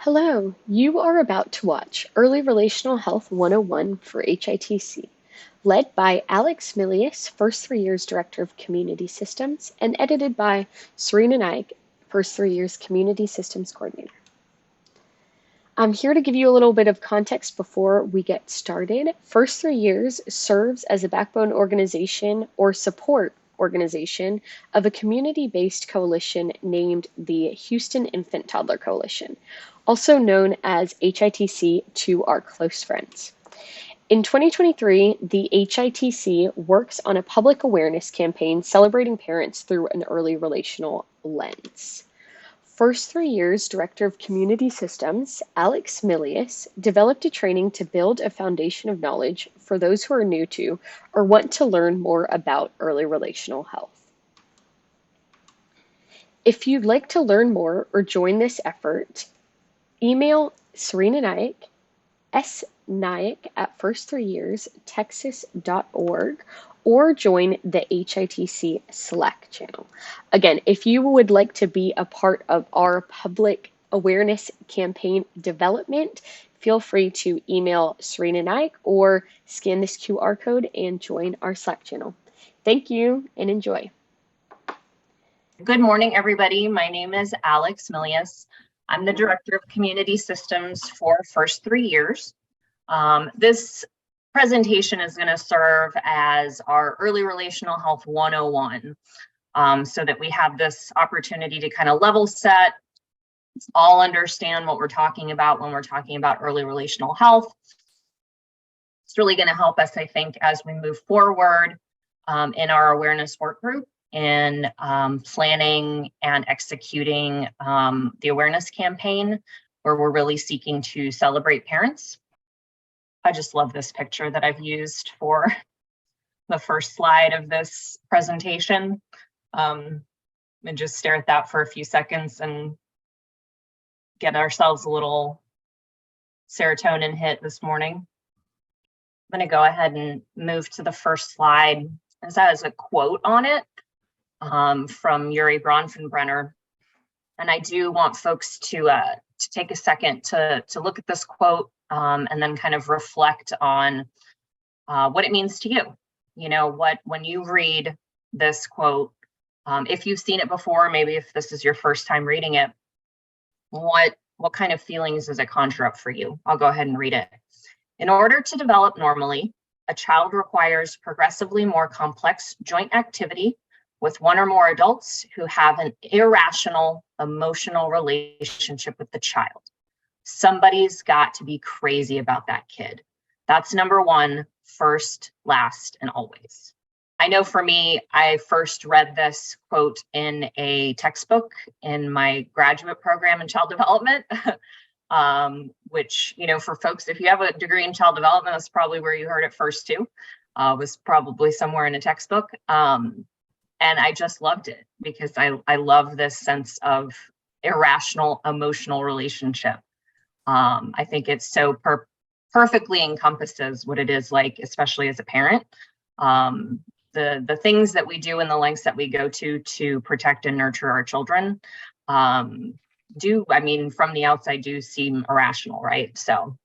Hello, you are about to watch Early Relational Health 101 for HITC, led by Alex Mylius, first 3 years Director of Community Systems, and edited by Serena Naik, first 3 years Community Systems Coordinator. I'm here to give you a little bit of context before we get started. First 3 years serves as a backbone organization or support organization of a community-based coalition named the Houston Infant Toddler Coalition, also known as HITC to our close friends. In 2023, the HITC works on a public awareness campaign celebrating parents through an early relational lens. First 3 years Director of Community Systems, Alex Mylius, developed a training to build a foundation of knowledge for those who are new to or want to learn more about early relational health. If you'd like to learn more or join this effort, email Serena Naik, snaik@first3yearstexas.org, or join the HITC Slack channel. Again, if you would like to be a part of our public awareness campaign development, feel free to email Serena Naik or scan this QR code and join our Slack channel. Thank you and enjoy. Good morning, everybody. My name is Alex Mylius. I'm the Director of Community Systems for First 3 years. This presentation is going to serve as our Early Relational Health 101, so that we have this opportunity to kind of level set, all understand what we're talking about when we're talking about early relational health. It's really going to help us, I think, as we move forward in our awareness work group in planning and executing the awareness campaign, where we're really seeking to celebrate parents. I just love this picture that I've used for the first slide of this presentation. And just stare at that for a few seconds and get ourselves a little serotonin hit this morning. I'm going to go ahead and move to the first slide. This has a quote on it from Yuri Bronfenbrenner. And I do want folks to take a second to look at this quote and then kind of reflect on what it means to you. You know, when you read this quote, if you've seen it before, maybe if this is your first time reading it, what kind of feelings does it conjure up for you? I'll go ahead and read it. In order to develop normally, a child requires progressively more complex joint activity with one or more adults who have an irrational emotional relationship with the child. Somebody's got to be crazy about that kid. That's number one, first, last, and always. I know for me, I first read this quote in a textbook in my graduate program in child development, which, you know, for folks, if you have a degree in child development, that's probably where you heard it first too, was probably somewhere in a textbook. And I just loved it because I love this sense of irrational emotional relationship. I think it so perfectly encompasses what it is like, especially as a parent. The things that we do and the lengths that we go to protect and nurture our children from the outside do seem irrational, right? So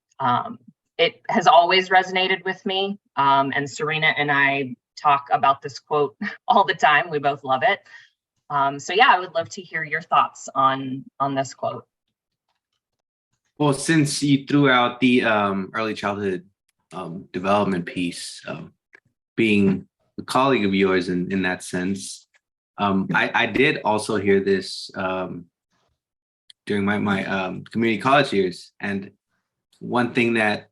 it has always resonated with me. And Serena and I talk about this quote all the time. We both love it. So yeah, I would love to hear your thoughts on this quote. Well, since you threw out the early childhood development piece, being a colleague of yours in that sense, I did also hear this during my community college years. And one thing that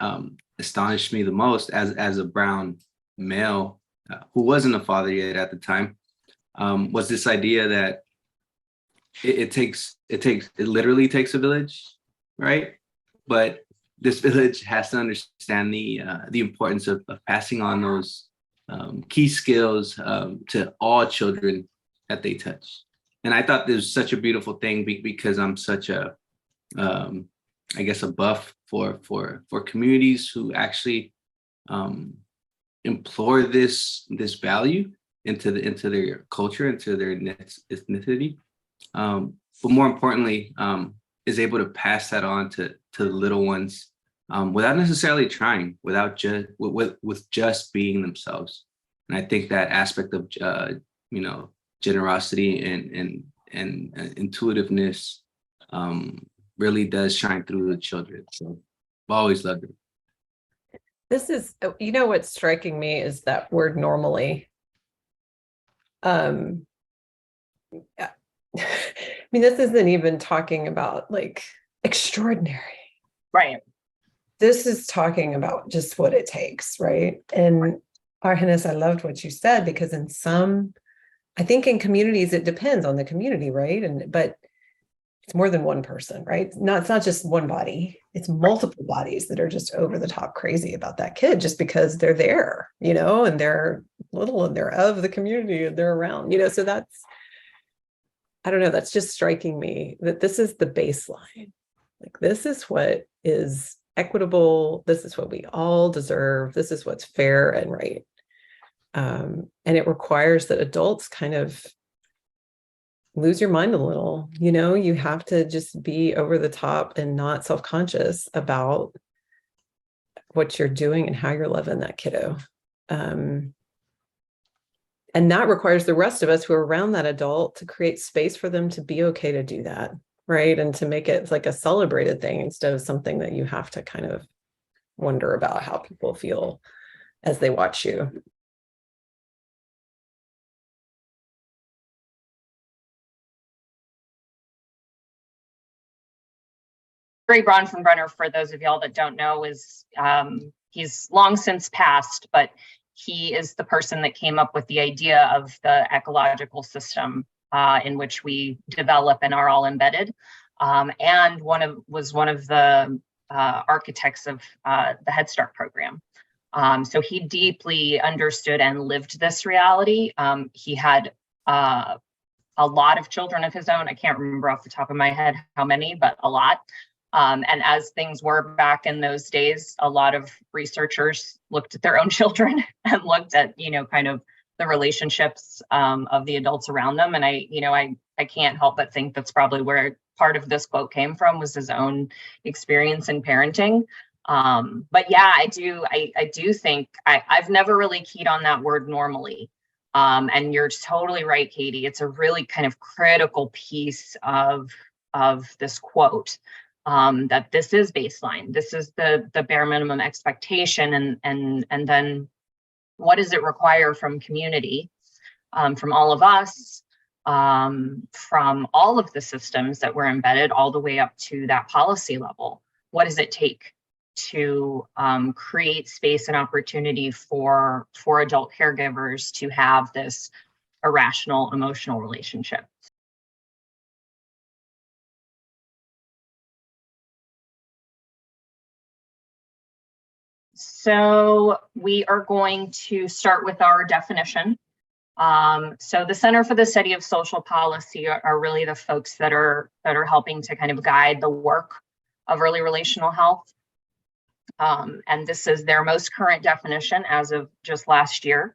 astonished me the most as a brown male who wasn't a father yet at the time was this idea that it literally takes a village, right? But this village has to understand the importance of passing on those key skills to all children that they touch. And I thought this was such a beautiful thing because I'm such a buff for communities who actually implore this value into their culture, into their ethnicity. But more importantly, is able to pass that on to the little ones without necessarily trying, without just with just being themselves. And I think that aspect of generosity and intuitiveness really does shine through the children. So I've always loved it. This is, what's striking me is that word normally. Yeah. I mean, this isn't even talking about like extraordinary. Right. This is talking about just what it takes, right? And Arhenis, I loved what you said, because I think in communities, it depends on the community, right? But it's more than one person, right? It's not just one body, it's multiple bodies that are just over the top crazy about that kid just because they're there, and they're little and they're of the community and they're around, so that's, I don't know, that's just striking me that this is the baseline. Like, this is what is equitable. This is what we all deserve. This is what's fair and right. And it requires that adults kind of lose your mind a little. You have to just be over the top and not self-conscious about what you're doing and how you're loving that kiddo. And that requires the rest of us who are around that adult to create space for them to be okay to do that, right? And to make it like a celebrated thing instead of something that you have to kind of wonder about how people feel as they watch you. Ray Bronfenbrenner, for those of y'all that don't know, is he's long since passed, but he is the person that came up with the idea of the ecological system in which we develop and are all embedded, and was one of the architects of the Head Start program. So he deeply understood and lived this reality. He had a lot of children of his own. I can't remember off the top of my head how many, but a lot. And as things were back in those days, a lot of researchers looked at their own children and looked at, kind of the relationships of the adults around them. And I can't help but think that's probably where part of this quote came from, was his own experience in parenting. But yeah, I do think I've never really keyed on that word normally. And you're totally right, Katie. It's a really kind of critical piece of this quote. That this is baseline. This is the bare minimum expectation, and then what does it require from community, from all of us, from all of the systems that we're embedded, all the way up to that policy level? What does it take to create space and opportunity for adult caregivers to have this irrational emotional relationship? So we are going to start with our definition. So the Center for the Study of Social Policy are really the folks that are helping to kind of guide the work of early relational health. And this is their most current definition as of just last year.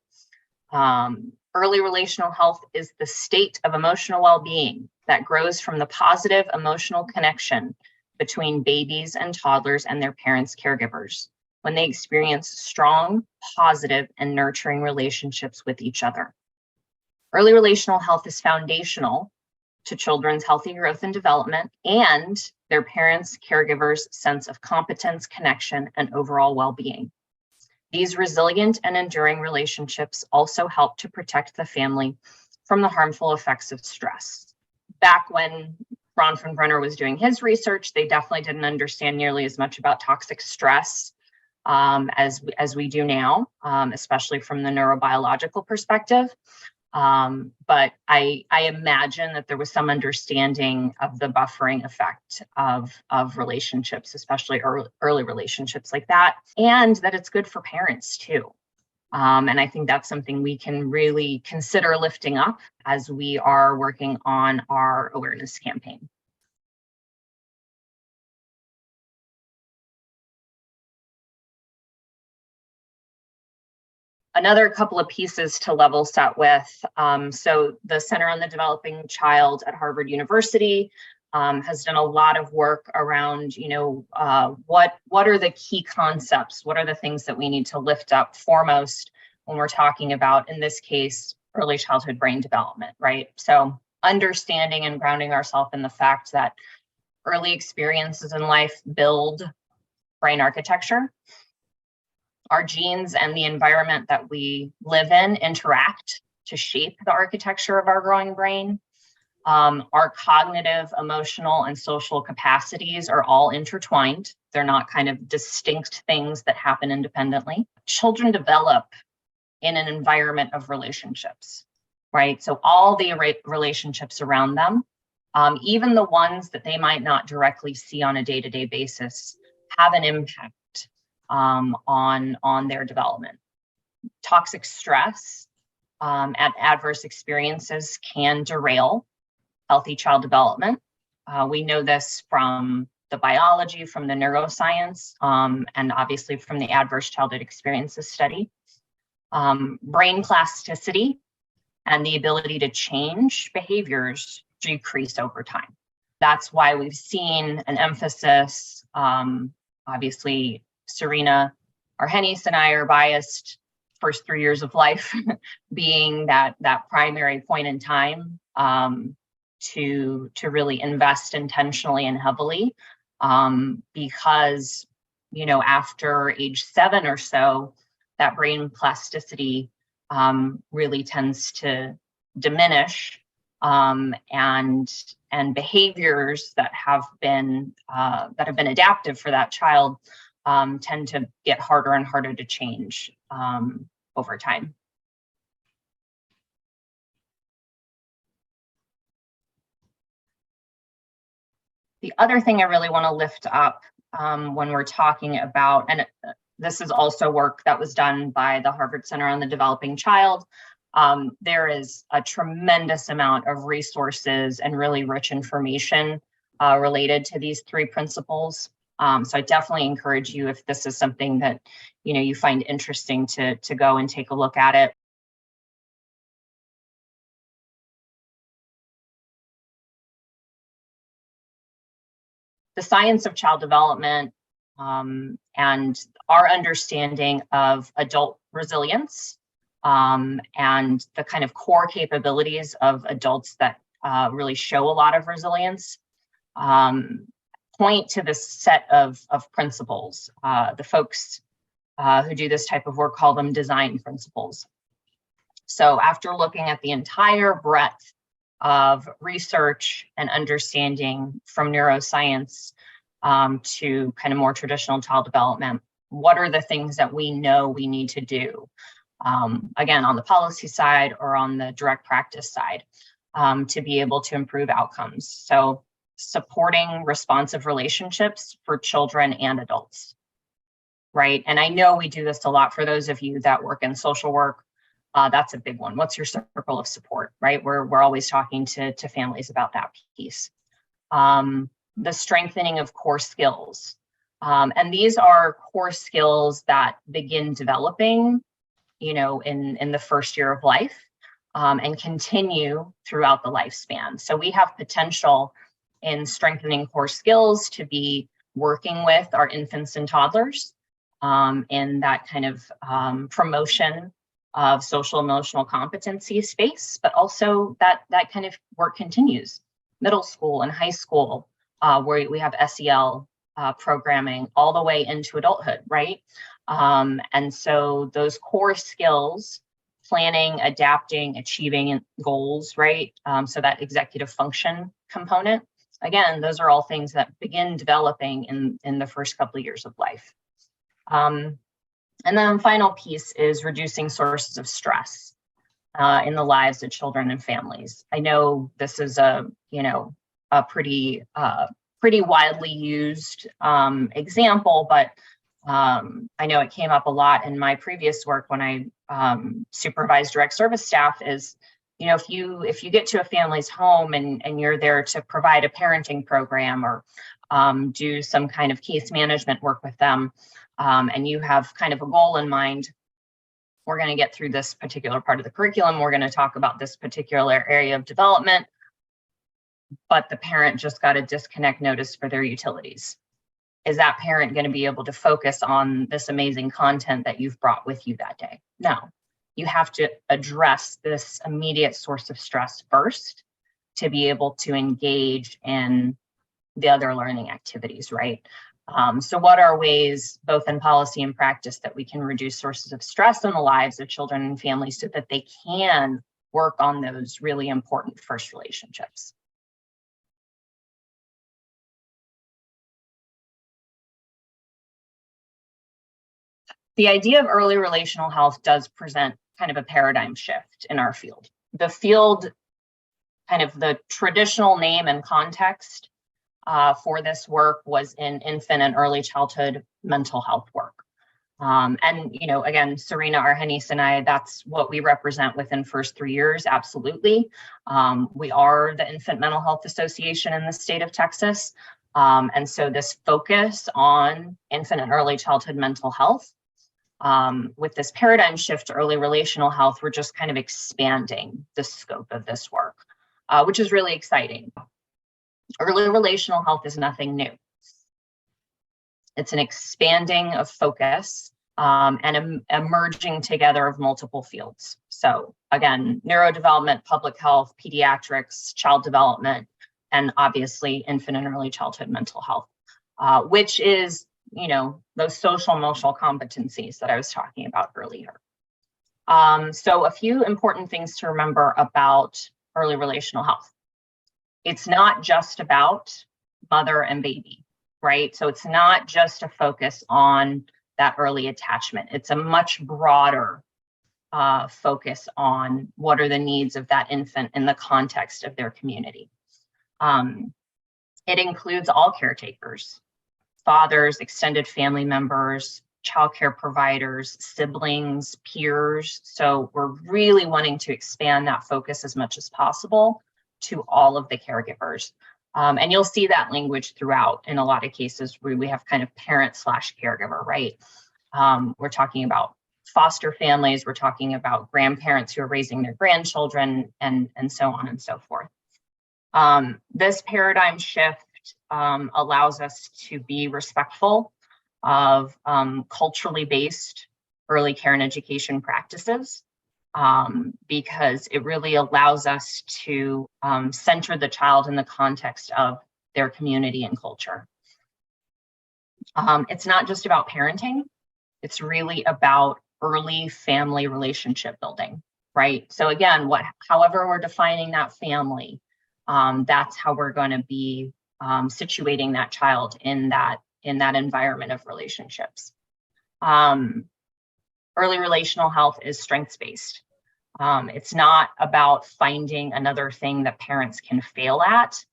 Early relational health is the state of emotional well-being that grows from the positive emotional connection between babies and toddlers and their parents' caregivers, when they experience strong, positive, and nurturing relationships with each other. Early relational health is foundational to children's healthy growth and development and their parents' caregivers' sense of competence, connection, and overall well-being. These resilient and enduring relationships also help to protect the family from the harmful effects of stress. Back when Bronfenbrenner was doing his research, they definitely didn't understand nearly as much about toxic stress as we do now, especially from the neurobiological perspective. But I imagine that there was some understanding of the buffering effect of relationships, especially early relationships like that, and that it's good for parents too. And I think that's something we can really consider lifting up as we are working on our awareness campaign. Another couple of pieces to level set with. So the Center on the Developing Child at Harvard University has done a lot of work around, what are the key concepts? What are the things that we need to lift up foremost when we're talking about, in this case, early childhood brain development, right? So understanding and grounding ourselves in the fact that early experiences in life build brain architecture. Our genes and the environment that we live in interact to shape the architecture of our growing brain. Our cognitive, emotional, and social capacities are all intertwined. They're not kind of distinct things that happen independently. Children develop in an environment of relationships, right? So all the relationships around them, even the ones that they might not directly see on a day-to-day basis, have an impact on their development. Toxic stress and adverse experiences can derail healthy child development. We know this from the biology, from the neuroscience, and obviously from the adverse childhood experiences study. Brain plasticity and the ability to change behaviors decrease over time. That's why we've seen an emphasis, obviously, Serena Arhenis and I are biased, first 3 years of life being that primary point in time to really invest intentionally and heavily, because after age 7 or so, that brain plasticity really tends to diminish, and behaviors that have been adaptive for that child tend to get harder and harder to change over time. The other thing I really want to lift up when we're talking about, and this is also work that was done by the Harvard Center on the Developing Child, there is a tremendous amount of resources and really rich information related to these 3 principles. So I definitely encourage you, if this is something that you find interesting, to go and take a look at it. The science of child development and our understanding of adult resilience and the kind of core capabilities of adults that really show a lot of resilience point to this set of principles. The folks who do this type of work call them design principles. So after looking at the entire breadth of research and understanding from neuroscience to kind of more traditional child development, what are the things that we know we need to do? Again, on the policy side or on the direct practice side, to be able to improve outcomes. So supporting responsive relationships for children and adults, right? And I know we do this a lot for those of you that work in social work. That's a big one. What's your circle of support, right? We're always talking to families about that piece. The strengthening of core skills. And these are core skills that begin developing, in the first year of life and continue throughout the lifespan. So we have potential in strengthening core skills to be working with our infants and toddlers in that kind of promotion of social emotional competency space, but also that kind of work continues. Middle school and high school, where we have SEL programming all the way into adulthood, right? And so those core skills, planning, adapting, achieving goals, right? So that executive function component, again, those are all things that begin developing in the first couple of years of life. And then the final piece is reducing sources of stress in the lives of children and families. I know this is a pretty widely used example, but I know it came up a lot in my previous work when I supervised direct service staff. Is if you get to a family's home and you're there to provide a parenting program or do some kind of case management work with them, and you have kind of a goal in mind, we're going to get through this particular part of the curriculum, we're going to talk about this particular area of development. but the parent just got a disconnect notice for their utilities. Is that parent going to be able to focus on this amazing content that you've brought with you that day? No. You have to address this immediate source of stress first to be able to engage in the other learning activities, right? So what are ways, both in policy and practice, that we can reduce sources of stress in the lives of children and families so that they can work on those really important first relationships? The idea of early relational health does present kind of a paradigm shift in our field. The field, kind of the traditional name and context for this work was in infant and early childhood mental health work. And, you know, again, Serena Argenis and I, that's what we represent within first 3 years, absolutely. We are the Infant Mental Health Association in the state of Texas. And so this focus on infant and early childhood mental health, with this paradigm shift to early relational health, we're just kind of expanding the scope of this work, which is really exciting. Early relational health is nothing new. It's an expanding of focus and a merging together of multiple fields. So again, neurodevelopment, public health, pediatrics, child development, and obviously infant and early childhood mental health, which is, you know, those social emotional competencies that I was talking about earlier. So a few important things to remember about early relational health. It's not just about mother and baby, right? So it's not just a focus on that early attachment. It's a much broader focus on what are the needs of that infant in the context of their community. It includes all caretakers, fathers, extended family members, childcare providers, siblings, peers. So we're really wanting to expand that focus as much as possible to all of the caregivers. And you'll see that language throughout in a lot of cases where we have kind of parent/caregiver, right? We're talking about foster families, we're talking about grandparents who are raising their grandchildren, and so on and so forth. This paradigm shift allows us to be respectful of culturally based early care and education practices, because it really allows us to center the child in the context of their community and culture. It's not just about parenting, it's really about early family relationship building, right? So again, however we're defining that family, that's how we're going to be situating that child in that environment of relationships. Early relational health is strengths-based. It's not about finding another thing that parents can fail at.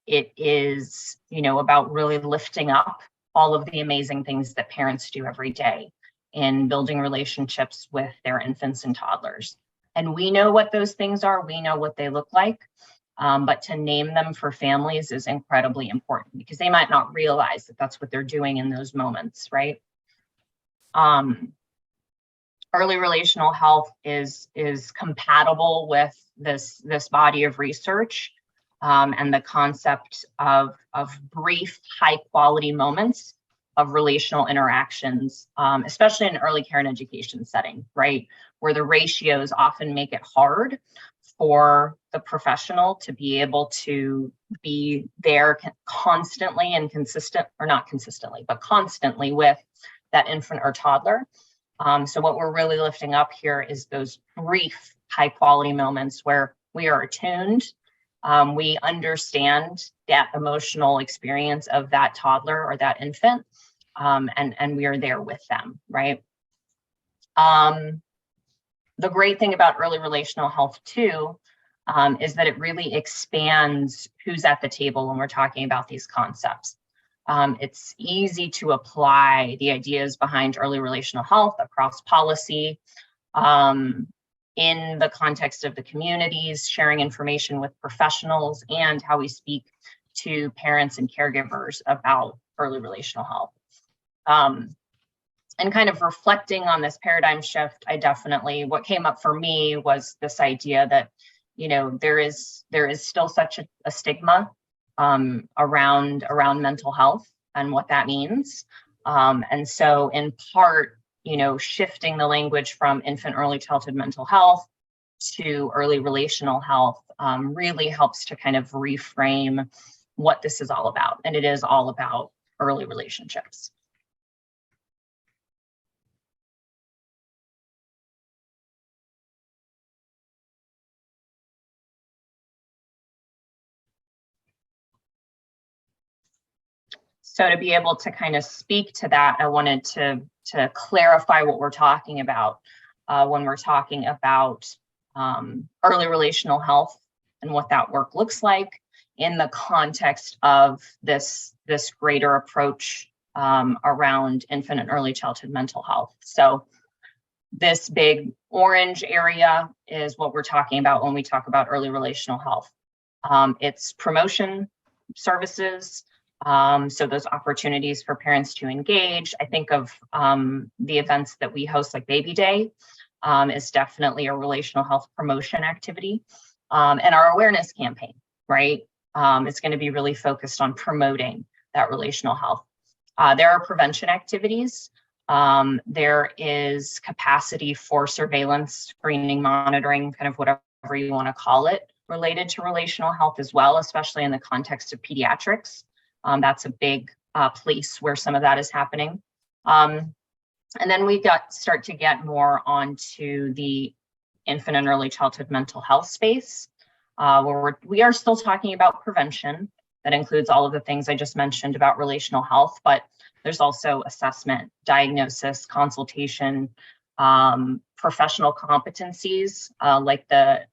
It is, you know, about really lifting up all of the amazing things that parents do every day in building relationships with their infants and toddlers. And we know what those things are. We know what they look like. But to name them for families is incredibly important because they might not realize that that's what they're doing in those moments, right? Early relational health is compatible with this body of research and the concept of brief, high quality moments of relational interactions, especially in early care and education setting, right? Where the ratios often make it hard for the professional to be able to be there constantly and consistent, or not consistently, but constantly with that infant or toddler. So what we're really lifting up here is those brief, high quality moments where we are attuned, we understand that emotional experience of that toddler or that infant, and we are there with them, right? The great thing about early relational health too, is that it really expands who's at the table when we're talking about these concepts. It's easy to apply the ideas behind early relational health across policy, in the context of the communities, sharing information with professionals, and how we speak to parents and caregivers about early relational health. And kind of reflecting on this paradigm shift, what came up for me was this idea that, there is still such a stigma around mental health and what that means. And so in part, shifting the language from infant early childhood mental health to early relational health really helps to kind of reframe what this is all about. And it is all about early relationships. So to be able to kind of speak to that, I wanted to clarify what we're talking about when we're talking about early relational health and what that work looks like in the context of this greater approach around infant and early childhood mental health. So this big orange area is what we're talking about when we talk about early relational health. It's promotion services. So those opportunities for parents to engage. I think of the events that we host, like Baby Day, is definitely a relational health promotion activity. And our awareness campaign, right? It's going to be really focused on promoting that relational health. There are prevention activities. There is capacity for surveillance, screening, monitoring, kind of whatever you want to call it, related to relational health as well, especially in the context of pediatrics. That's a big place where some of that is happening. And then we start to get more onto the infant and early childhood mental health space, where we are still talking about prevention. That includes all of the things I just mentioned about relational health, but there's also assessment, diagnosis, consultation, professional competencies, like the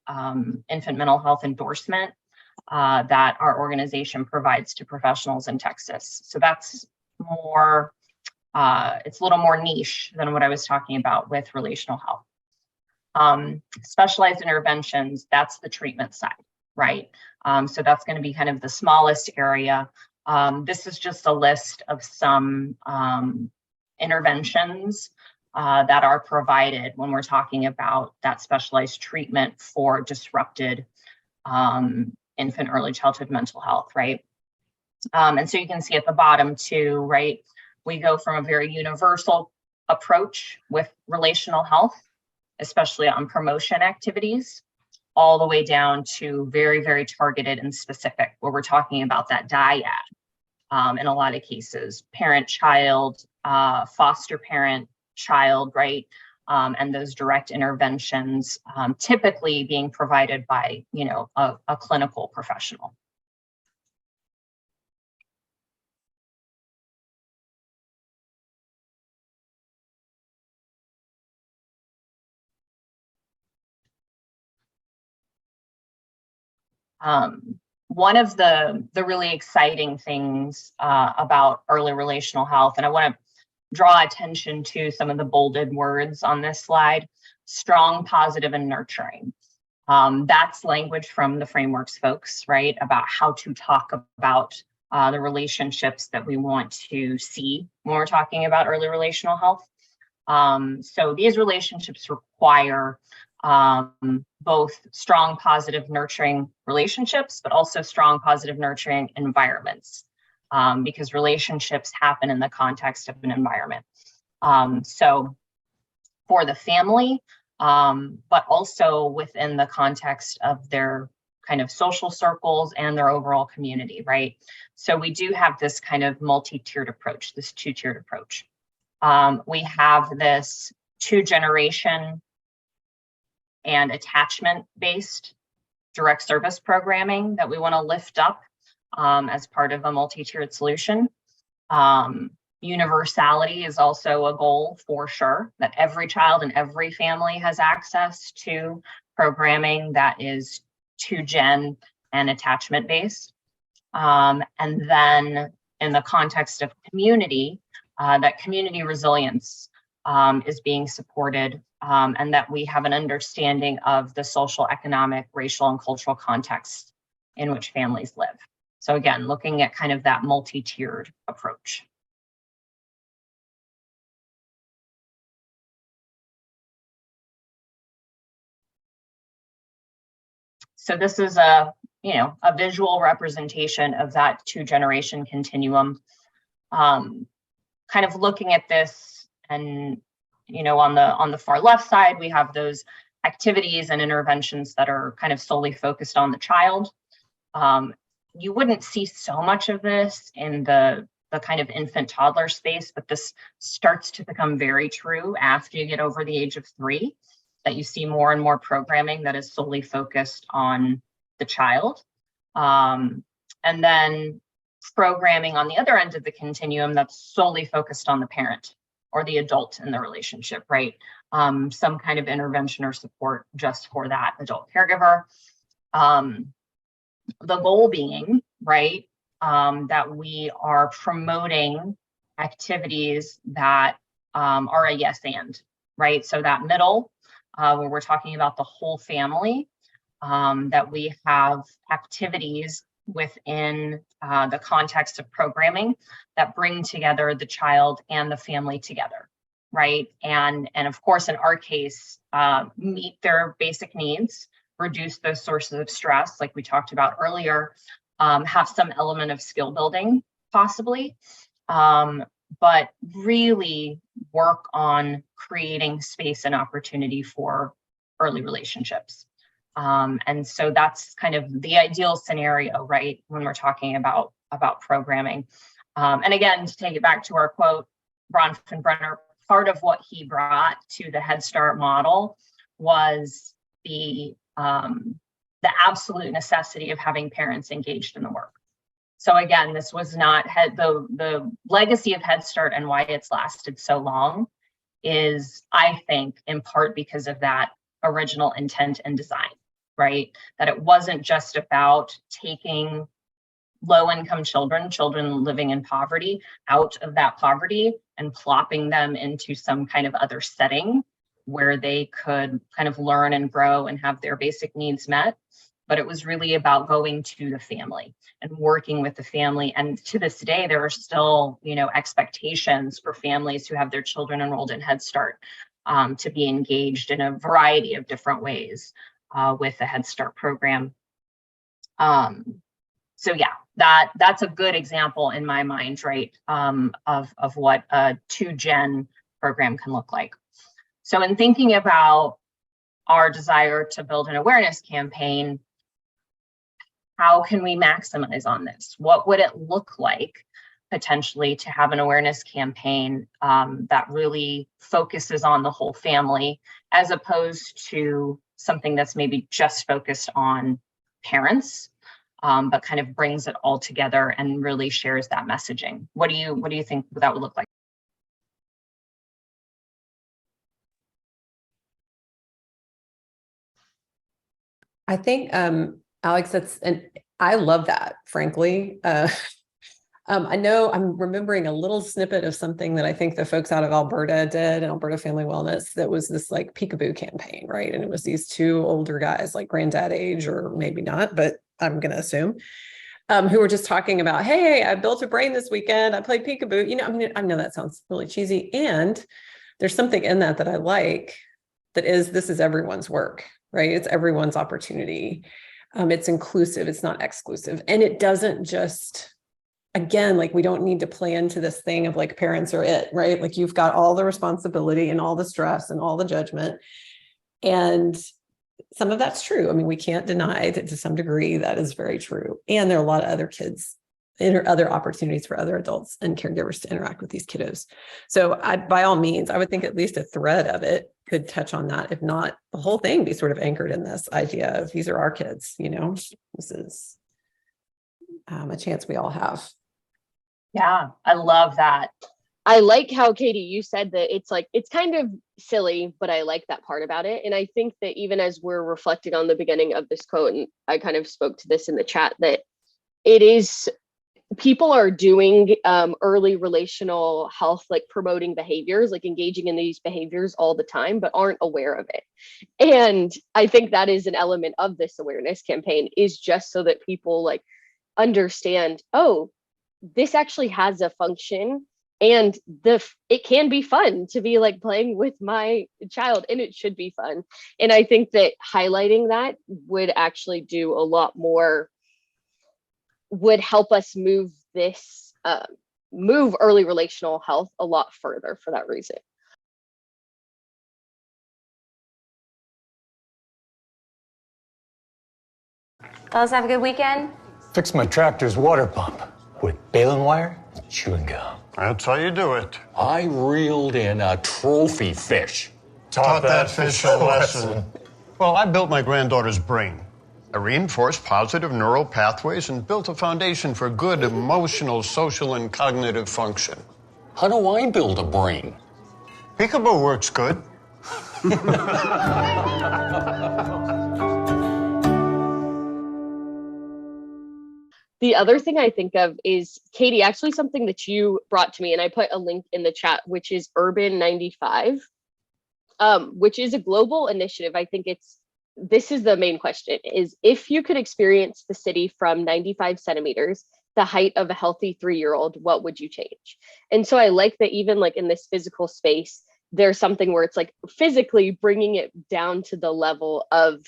infant mental health endorsement that our organization provides to professionals in Texas. So that's more, it's a little more niche than what I was talking about with relational health. Specialized interventions, that's the treatment side, right? So that's going to be kind of the smallest area. This is just a list of some interventions that are provided when we're talking about that specialized treatment for disrupted infant early childhood mental health, right? And so you can see at the bottom too, right? We go from a very universal approach with relational health, especially on promotion activities, all the way down to very, very targeted and specific, where we're talking about that dyad in a lot of cases, parent-child, foster parent-child, right? And those direct interventions typically being provided by, a clinical professional. One of the really exciting things about early relational health, and I want to draw attention to some of the bolded words on this slide: strong, positive, and nurturing. That's language from the frameworks folks, right? About how to talk about the relationships that we want to see when we're talking about early relational health. So these relationships require both strong, positive, nurturing relationships, but also strong, positive, nurturing environments, because relationships happen in the context of an environment. So for the family, but also within the context of their kind of social circles and their overall community, right? So we do have this kind of multi-tiered approach, this two-tiered approach. We have this 2-generation and attachment-based direct service programming that we want to lift up as part of a multi-tiered solution. Universality is also a goal for sure, that every child and every family has access to programming that is 2-gen and attachment-based. And then in the context of community, that community resilience is being supported, and that we have an understanding of the social, economic, racial, and cultural context in which families live. So again, looking at kind of that multi-tiered approach. So this is a visual representation of that 2-generation continuum. Kind of looking at this, and on the far left side, we have those activities and interventions that are kind of solely focused on the child. You wouldn't see so much of this in the kind of infant toddler space, but this starts to become very true after you get over the age of 3, that you see more and more programming that is solely focused on the child. And then programming on the other end of the continuum that's solely focused on the parent or the adult in the relationship, right? Some kind of intervention or support just for that adult caregiver. The goal being, right, that we are promoting activities that are a yes and, right? So that middle, where we're talking about the whole family, that we have activities within the context of programming that bring together the child and the family together, right? And of course, in our case, meet their basic needs, reduce those sources of stress, like we talked about earlier, have some element of skill building, possibly, but really work on creating space and opportunity for early relationships. And so that's kind of the ideal scenario, right, when we're talking about programming. And again, to take it back to our quote, Bronfenbrenner, part of what he brought to the Head Start model was the absolute necessity of having parents engaged in the work. So again, this was not the legacy of Head Start, and why it's lasted so long is, I think, in part because of that original intent and design, right? That it wasn't just about taking low-income children living in poverty, out of that poverty and plopping them into some kind of other setting where they could kind of learn and grow and have their basic needs met. But it was really about going to the family and working with the family. And to this day, there are still, expectations for families who have their children enrolled in Head Start to be engaged in a variety of different ways with the Head Start program. So yeah, that's a good example in my mind, right, of what a 2-gen program can look like. So in thinking about our desire to build an awareness campaign, how can we maximize on this? What would it look like potentially to have an awareness campaign that really focuses on the whole family, as opposed to something that's maybe just focused on parents, but kind of brings it all together and really shares that messaging? What do you think that would look like? I think, Alex, I love that, frankly. I know I'm remembering a little snippet of something that I think the folks out of Alberta did, and Alberta Family Wellness, that was this like peekaboo campaign, right? And it was these 2 older guys, like granddad age, or maybe not, but I'm going to assume, who were just talking about, hey, I built a brain this weekend. I played peekaboo. I know that sounds really cheesy. And there's something in that I like, this is everyone's work, right? It's everyone's opportunity. It's inclusive. It's not exclusive. And it doesn't just, again, like, we don't need to play into this thing of like parents are it, right? Like, you've got all the responsibility and all the stress and all the judgment. And some of that's true. I mean, we can't deny that to some degree that is very true. And there are a lot of other kids and other opportunities for other adults and caregivers to interact with these kiddos. So by all means, I would think at least a thread of it could touch on that. If not, the whole thing be sort of anchored in this idea of, these are our kids, this is a chance we all have. Yeah, I love that. I like how, Katie, you said that it's kind of silly, but I like that part about it. And I think that even as we're reflecting on the beginning of this quote, and I kind of spoke to this in the chat, that it is, people are doing early relational health, like promoting behaviors, like engaging in these behaviors all the time, but aren't aware of it. And I think that is an element of this awareness campaign, is just so that people like understand, oh, this actually has a function and it can be fun to be like playing with my child, and it should be fun. And I think that highlighting that would actually do a lot more, would help us move this move early relational health a lot further for that reason. Fellas, have a good weekend. Fix my tractor's water pump with baling wire and chewing gum. That's how you do it. I reeled in a trophy fish. Taught that fish a lesson. Well, I built my granddaughter's brain. I reinforced positive neural pathways and built a foundation for good emotional, social, and cognitive function. How do I build a brain? Peekaboo works good. The other thing I think of is, Katie, actually something that you brought to me, and I put a link in the chat, which is Urban 95, which is a global initiative. I think this is the main question, is if you could experience the city from 95 centimeters, the height of a healthy 3-year-old, what would you change? And so I like that even like in this physical space, there's something where it's like physically bringing it down to the level of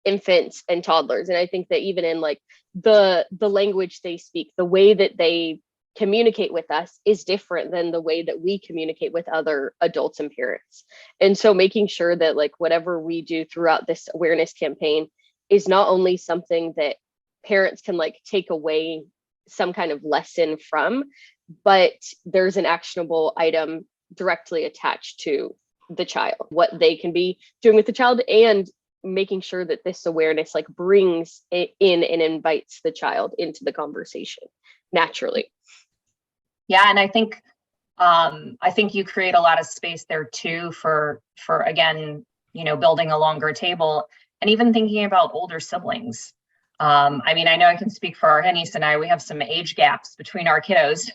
infants and toddlers. And I think that even in like the language they speak, the way that they communicate with us is different than the way that we communicate with other adults and parents. And so making sure that like whatever we do throughout this awareness campaign is not only something that parents can like take away some kind of lesson from, but there's an actionable item directly attached to the child, what they can be doing with the child, and making sure that this awareness like brings it in and invites the child into the conversation naturally. Yeah, and I think you create a lot of space there too for again, you know, building a longer table and even thinking about older siblings. I mean, I know I can speak for our Hennies and I, we have some age gaps between our kiddos.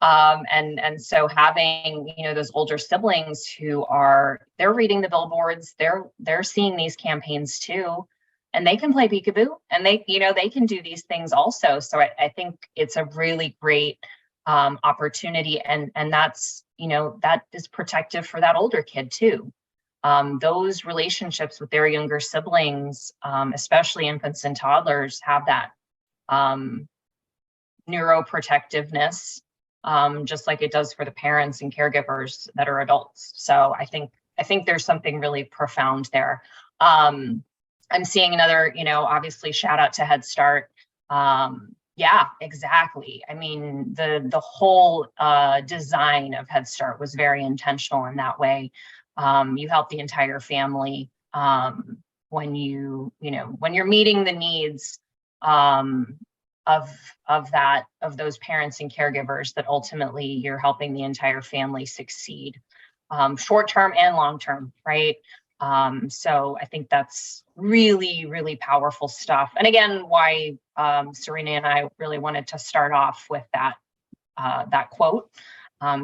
And so having, you know, those older siblings who they're reading the billboards, they're seeing these campaigns too, and they can play peekaboo, and they can do these things also. So I think it's a really great opportunity, and that's, you know, that is protective for that older kid too. Those relationships with their younger siblings, especially infants and toddlers, have that neuroprotectiveness, just like it does for the parents and caregivers that are adults. So I think there's something really profound there. I'm seeing another, you know, obviously shout out to Head Start. Yeah, exactly. I mean, the whole design of Head Start was very intentional in that way. You help the entire family when you're meeting the needs of those parents and caregivers, that ultimately you're helping the entire family succeed, short-term and long-term, right? So I think that's really, really powerful stuff. And again, why Serena and I really wanted to start off with that quote,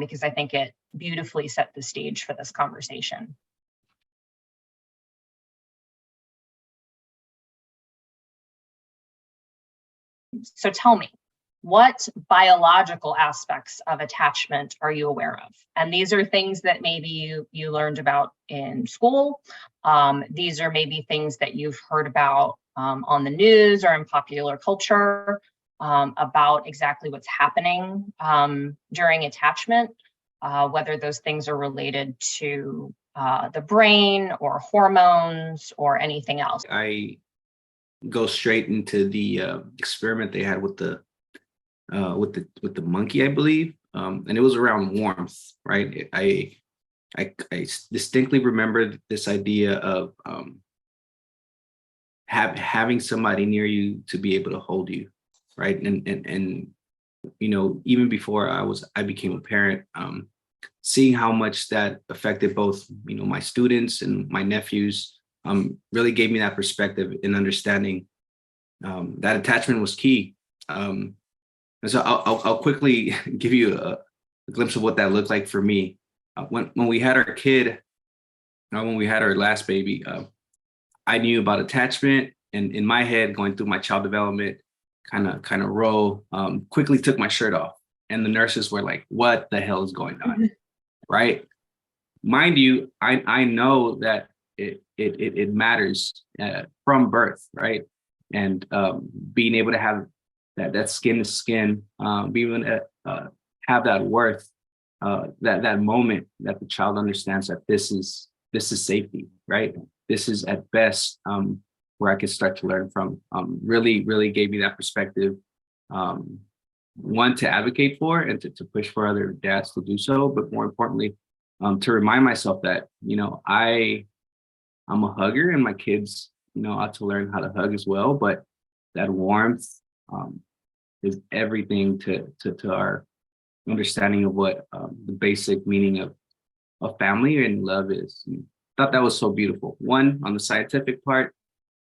because I think it beautifully set the stage for this conversation. So tell me, what biological aspects of attachment are you aware of? And these are things that maybe you learned about in school. These are maybe things that you've heard about on the news or in popular culture about exactly what's happening during attachment, whether those things are related to the brain or hormones or anything else. I go straight into the experiment they had with the monkey, I believe, and it was around warmth, right? I distinctly remember this idea of having somebody near you to be able to hold you, right? And you know, even before I became a parent, seeing how much that affected both, you know, my students and my nephews, really gave me that perspective in understanding that attachment was key. And so I'll quickly give you a glimpse of what that looked like for me. When we had our kid, when we had our last baby, I knew about attachment, and in my head, going through my child development kind of role, quickly took my shirt off, and the nurses were like, what the hell is going on? Right. Mind you, I know that it matters from birth, right? And being able to have that skin to skin, being able to have that worth, that moment that the child understands that this is safety, right? This is at best where I could start to learn from. Really gave me that perspective. One, to advocate for and to push for other dads to do so, but more importantly, to remind myself that, you know, I'm a hugger and my kids, you know, ought to learn how to hug as well. But that warmth is everything to our understanding of what the basic meaning of family and love is. And I thought that was so beautiful. One, on the scientific part,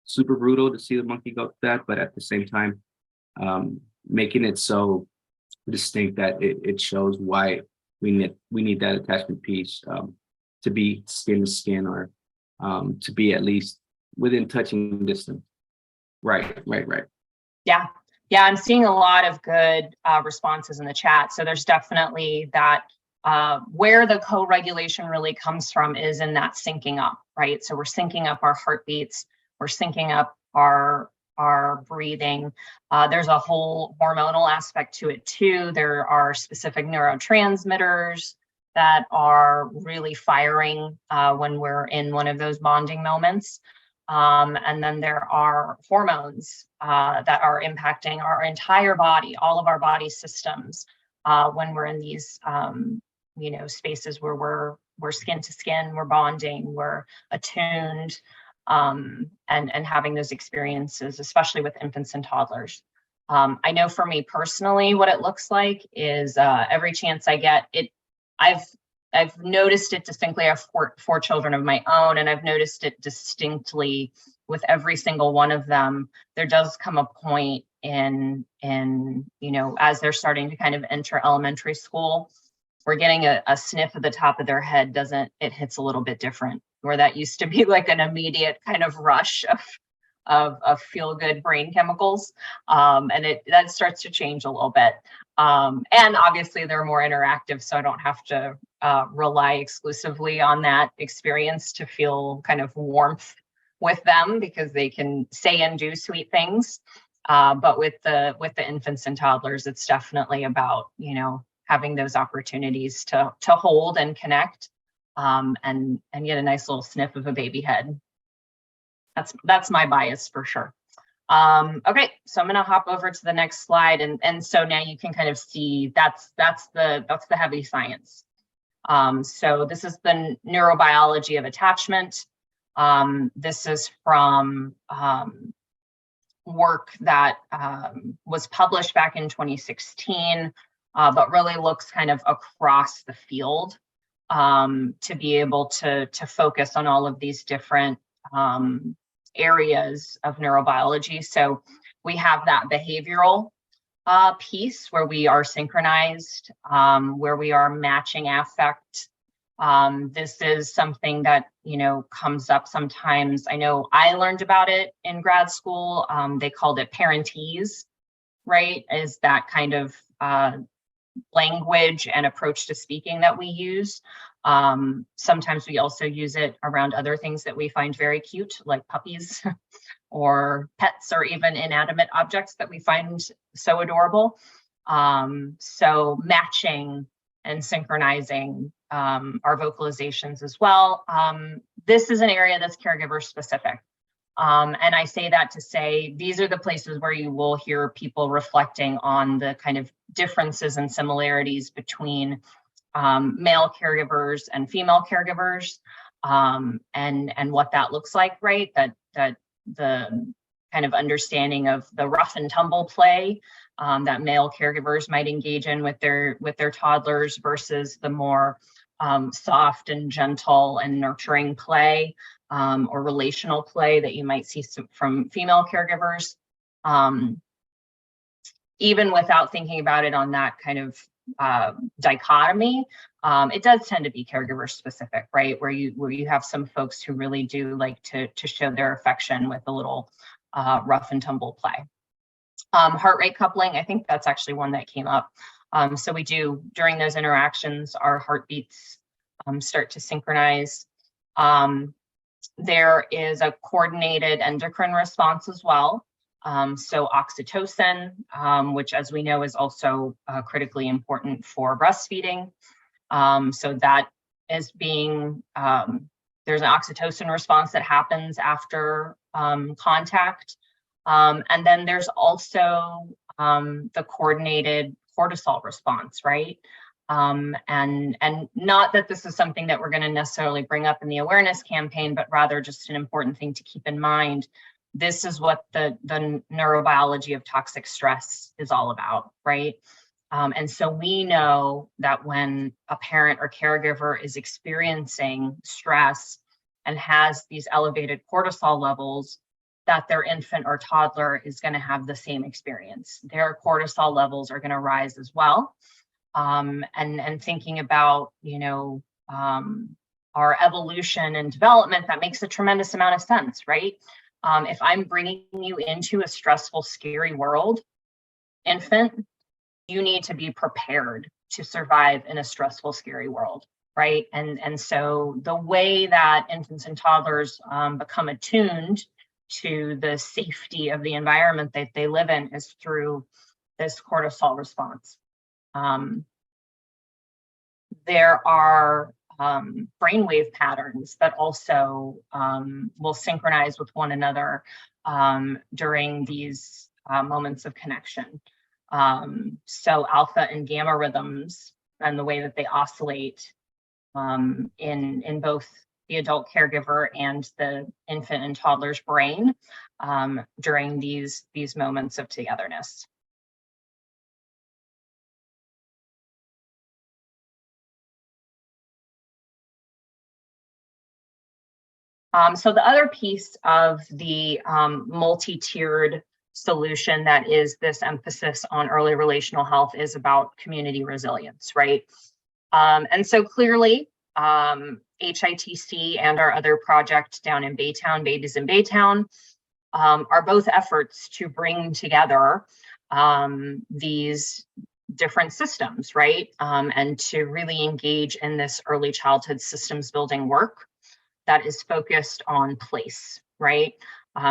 super brutal to see the monkey go through that, but at the same time, making it so distinct that it shows why we need that attachment piece to be skin to skin, or to be at least within touching distance. Right. Yeah, I'm seeing a lot of good responses in the chat. So there's definitely that where the co-regulation really comes from is in that syncing up, right? So we're syncing up our heartbeats, we're syncing up our breathing. There's a whole hormonal aspect to it too. There are specific neurotransmitters that are really firing when we're in one of those bonding moments. And then there are hormones that are impacting our entire body, all of our body systems, when we're in these spaces where we're skin to skin, we're bonding, we're attuned, and having those experiences, especially with infants and toddlers. I know for me personally, what it looks like is every chance I get it, I've noticed it distinctly. I have four children of my own, and I've noticed it distinctly with every single one of them. There does come a point in as they're starting to kind of enter elementary school, we're getting a sniff at the top of their head. It hits a little bit different, where that used to be like an immediate kind of rush of feel-good brain chemicals, and that starts to change a little bit. And obviously they're more interactive, so I don't have to rely exclusively on that experience to feel kind of warmth with them, because they can say and do sweet things. But with the infants and toddlers, it's definitely about, having those opportunities to hold and connect, and get a nice little sniff of a baby head. That's my bias for sure. Okay, so I'm going to hop over to the next slide, and so now you can kind of see that's the heavy science. So this is the neurobiology of attachment. This is from work that was published back in 2016, but really looks kind of across the field to be able to focus on all of these different areas of neurobiology. So we have that behavioral piece where we are synchronized, where we are matching affect. This is something that, comes up sometimes. I know I learned about it in grad school. They called it parentese, right? Is that kind of language and approach to speaking that we use. Sometimes we also use it around other things that we find very cute, like puppies or pets, or even inanimate objects that we find so adorable. So matching and synchronizing our vocalizations as well. This is an area that's caregiver specific. And I say that to say, these are the places where you will hear people reflecting on the kind of differences and similarities between male caregivers and female caregivers, and what that looks like, right? That the kind of understanding of the rough and tumble play that male caregivers might engage in with their toddlers versus the more soft and gentle and nurturing play, or relational play that you might see from female caregivers. Even without thinking about it on that kind of dichotomy, it does tend to be caregiver specific, right? Where you have some folks who really do like to show their affection with a little rough and tumble play. Heart rate coupling, I think that's actually one that came up So we do, during those interactions, our heartbeats start to synchronize. There is a coordinated endocrine response as well. So oxytocin, which as we know is also critically important for breastfeeding. So that is being, there's an oxytocin response that happens after contact. And then there's also the coordinated cortisol response, right? And not that this is something that we're going to necessarily bring up in the awareness campaign, but rather just an important thing to keep in mind. This is what the neurobiology of toxic stress is all about, right? And so we know that when a parent or caregiver is experiencing stress and has these elevated cortisol levels, that their infant or toddler is going to have the same experience. Their cortisol levels are going to rise as well. And thinking about, our evolution and development, that makes a tremendous amount of sense, right? If I'm bringing you into a stressful, scary world, infant, you need to be prepared to survive in a stressful, scary world, right? And so the way that infants and toddlers become attuned to the safety of the environment that they live in is through this cortisol response. There are brainwave patterns that also will synchronize with one another during these moments of connection. So alpha and gamma rhythms and the way that they oscillate in both the adult caregiver and the infant and toddler's brain during these moments of togetherness. So the other piece of the multi-tiered solution that is this emphasis on early relational health is about community resilience, right? And so clearly, HITC and our other project down in Baytown, Babies in Baytown, are both efforts to bring together these different systems, right? And to really engage in this early childhood systems building work that is focused on place, right?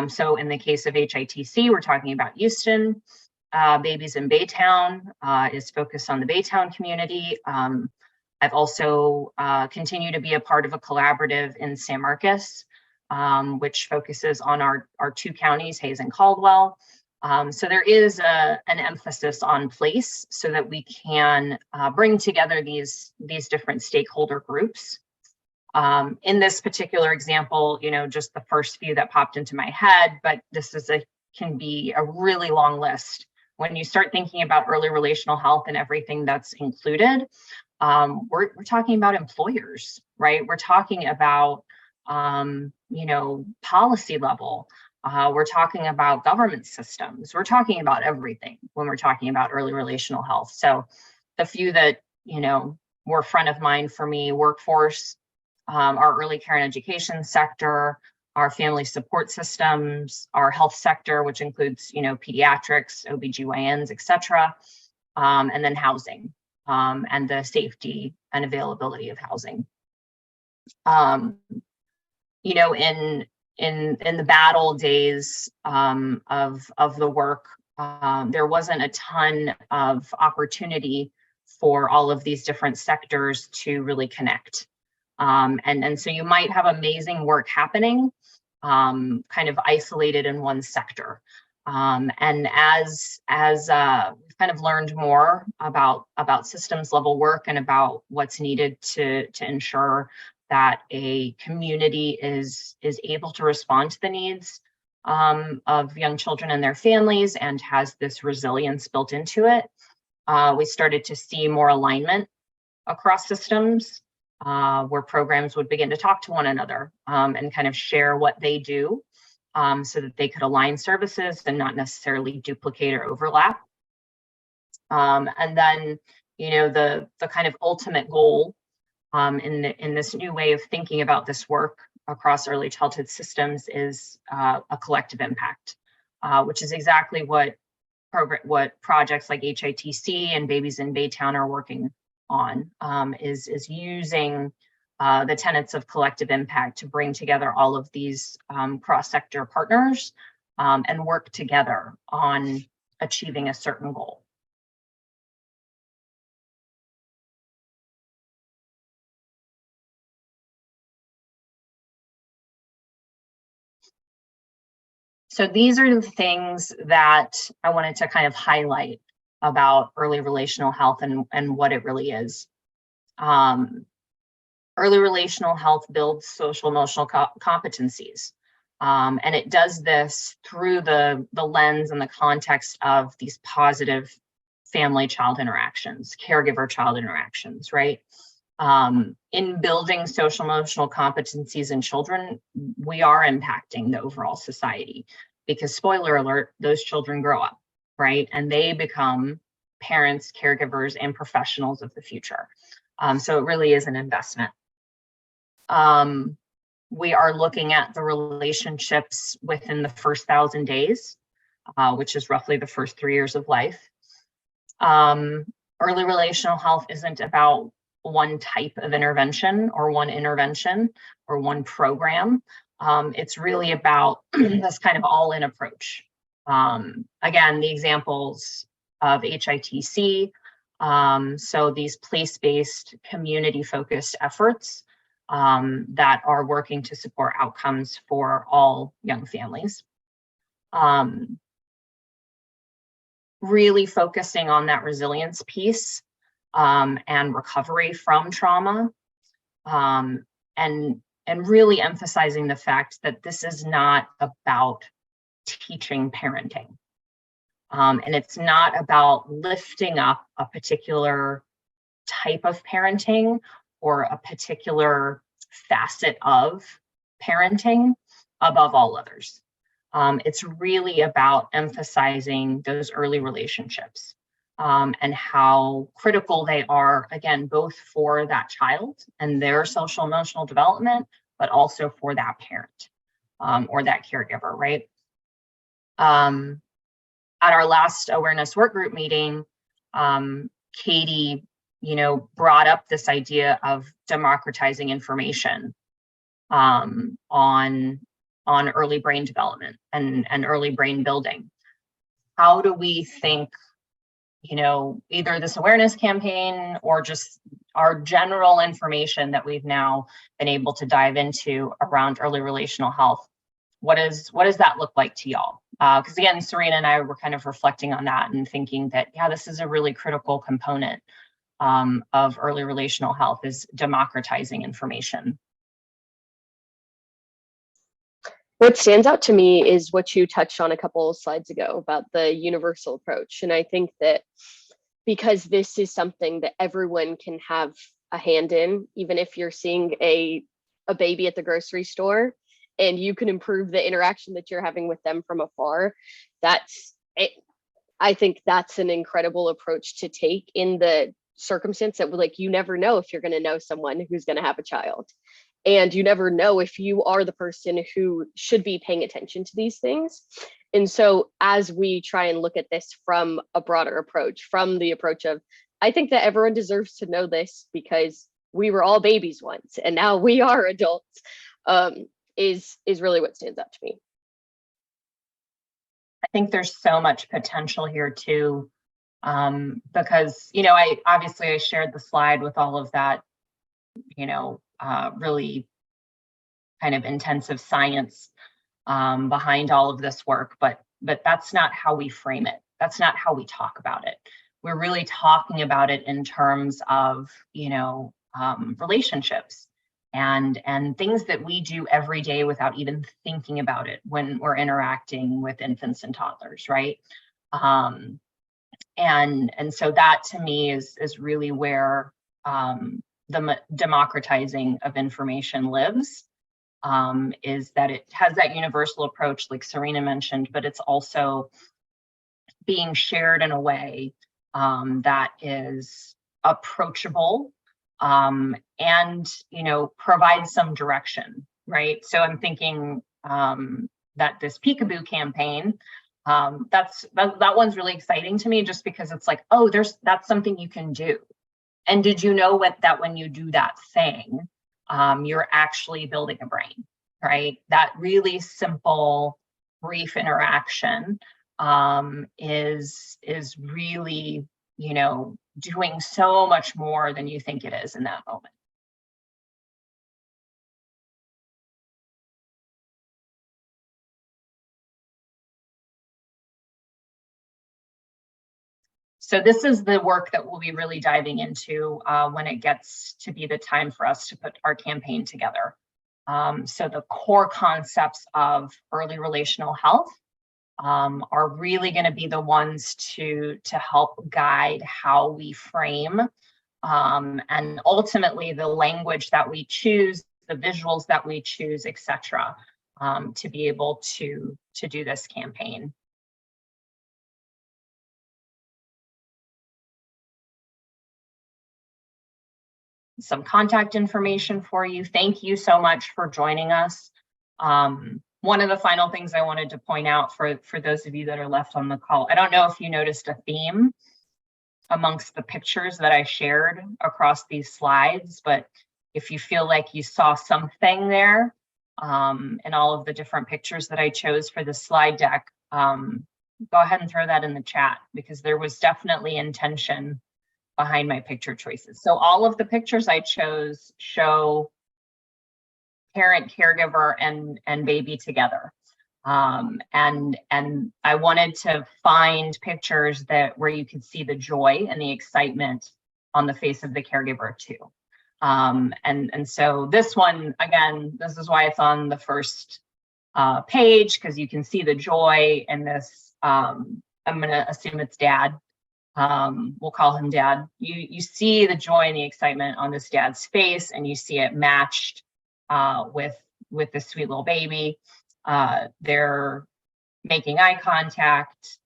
So in the case of HITC, we're talking about Houston. Babies in Baytown is focused on the Baytown community. I've also continued to be a part of a collaborative in San Marcos, which focuses on our two counties, Hayes and Caldwell. So there is an emphasis on place so that we can bring together these different stakeholder groups. In this particular example, just the first few that popped into my head, but this can be a really long list. When you start thinking about early relational health and everything that's included, we're talking about employers, right? We're talking about, policy level. We're talking about government systems. We're talking about everything when we're talking about early relational health. So the few that, were front of mind for me: workforce, our early care and education sector, our family support systems, our health sector, which includes, pediatrics, OBGYNs, et cetera, and then housing, and the safety and availability of housing. In the battle days of the work, there wasn't a ton of opportunity for all of these different sectors to really connect. And so you might have amazing work happening, kind of isolated in one sector. And as we've kind of learned more about systems level work and about what's needed to ensure that a community is able to respond to the needs of young children and their families and has this resilience built into it, we started to see more alignment across systems, where programs would begin to talk to one another and kind of share what they do so that they could align services and not necessarily duplicate or overlap. And then, the kind of ultimate goal in this new way of thinking about this work across early childhood systems is a collective impact, which is exactly what what projects like HITC and Babies in Baytown are working on, is using the tenets of collective impact to bring together all of these cross-sector partners and work together on achieving a certain goal. So these are the things that I wanted to kind of highlight about early relational health and what it really is. Early relational health builds social emotional competencies. And it does this through the lens and the context of these positive family-child interactions, caregiver-child interactions, right? In building social emotional competencies in children, we are impacting the overall society, because spoiler alert, those children grow up, right? And they become parents, caregivers, and professionals of the future. So it really is an investment. We are looking at the relationships within the first 1,000 days, which is roughly the first 3 years of life. Early relational health isn't about one type of intervention or one program. It's really about this kind of all-in approach. Again, the examples of HITC, so these place-based, community-focused efforts that are working to support outcomes for all young families. Really focusing on that resilience piece and recovery from trauma, and really emphasizing the fact that this is not about teaching parenting. And it's not about lifting up a particular type of parenting or a particular facet of parenting above all others. It's really about emphasizing those early relationships and how critical they are, again, both for that child and their social emotional development, but also for that parent or that caregiver, right? At our last awareness work group meeting, Katie, brought up this idea of democratizing information on early brain development and early brain building. How do we think, either this awareness campaign or just our general information that we've now been able to dive into around early relational health, what does that look like to y'all? Because again, Serena and I were kind of reflecting on that and thinking that, yeah, this is a really critical component of early relational health, is democratizing information. What stands out to me is what you touched on a couple of slides ago about the universal approach. And I think that because this is something that everyone can have a hand in, even if you're seeing a baby at the grocery store and you can improve the interaction that you're having with them from afar, I think that's an incredible approach to take in the circumstance that you never know if you're going to know someone who's going to have a child. And you never know if you are the person who should be paying attention to these things. And so as we try and look at this from a broader approach, from the approach of, I think that everyone deserves to know this because we were all babies once and now we are adults, is really what stands out to me. I think there's so much potential here too, because, I shared the slide with all of that, really kind of intensive science behind all of this work, but that's not how we frame it. That's not how we talk about it. We're really talking about it in terms of, relationships and things that we do every day without even thinking about it when we're interacting with infants and toddlers, right? And so that to me is really where the democratizing of information lives, is that it has that universal approach like Serena mentioned, but it's also being shared in a way that is approachable and provides some direction, right? So I'm thinking that this peekaboo campaign That one's really exciting to me, just because it's like, oh, that's something you can do. And did you know that when you do that thing, you're actually building a brain, right? That really simple, brief interaction is really, doing so much more than you think it is in that moment. So this is the work that we'll be really diving into when it gets to be the time for us to put our campaign together. So the core concepts of early relational health are really going to be the ones to help guide how we frame and ultimately the language that we choose, the visuals that we choose, etc., to be able to do this campaign. Some contact information for you. Thank you so much for joining us. One of the final things I wanted to point out for those of you that are left on the call, I don't know if you noticed a theme amongst the pictures that I shared across these slides, but if you feel like you saw something there in all of the different pictures that I chose for the slide deck, go ahead and throw that in the chat, because there was definitely intention behind my picture choices. So all of the pictures I chose show parent, caregiver, and baby together. And I wanted to find pictures where you could see the joy and the excitement on the face of the caregiver too. And so this one, again, this is why it's on the first page, because you can see the joy in this. I'm gonna assume it's dad. We'll call him dad. You see the joy and the excitement on this dad's face, and you see it matched with the sweet little baby. They're making eye contact.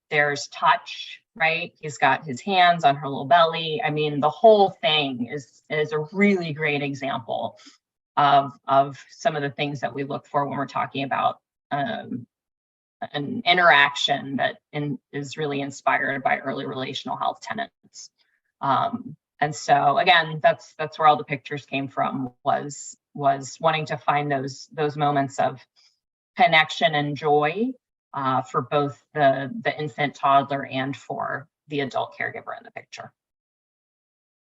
There's touch, right? He's got his hands on her little belly. I mean, the whole thing is a really great example of some of the things that we look for when we're talking about an interaction that is really inspired by early relational health tenets. And so again, that's where all the pictures came from, was wanting to find those moments of connection and joy for both the infant toddler and for the adult caregiver in the picture.